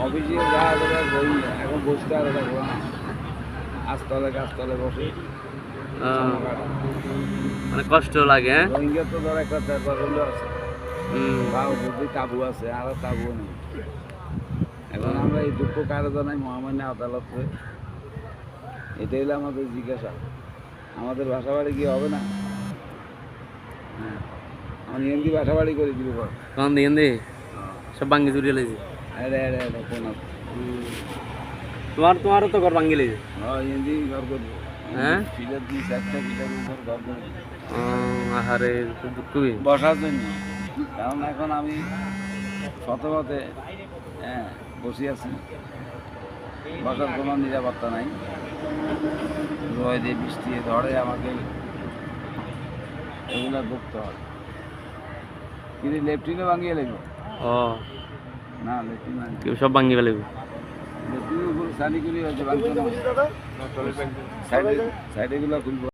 অফিসে যা এখন বসতে আর আজতলে বসে মানে কষ্ট লাগে। হ্যাঁ, রোহিঙ্গা তো ধর একটা ব্যাপার হলো আছে, বুদ্ধি তাবু আছে, আর তাবুও নেই। এখন আমরা এই দুঃখ কারো জানাই মহামান্য আদালতে, এটাই হলো আমাদের জিজ্ঞাসা। আমাদের বাসা বাড়ি কি হবে না? হ্যাঁ, আমি হিন্দি বাসা বাড়ি করে দিব। কখন দিয়ে দে সব ভাঙ্গি চুরিয়ে লেছে। তোমারও তো ঘর ভাঙ্গি লেছে। হ্যাঁ, হিন্দি ঘর করবো। হ্যাঁ, ফিলার দিয়ে 4টা ফিলার উপর ঘর করবো আহারে খুবই বসার জন্য। কারণ এখন আমি শতপথে বসে আছি, বসার কোনো নিরাপত্তা নাই। রোয় দিয়ে বৃষ্টি ধরে আমাকে এগুলো ভুগতে হয়। কিন্তু লেফটিনও ভাঙিয়ে লাগবে। ও না, লেফটিন সব ভাঙ্গি ফেলবে। লেফটিনের উপর সানি করে হয়েছে, সাইডে গুলো খুলবো।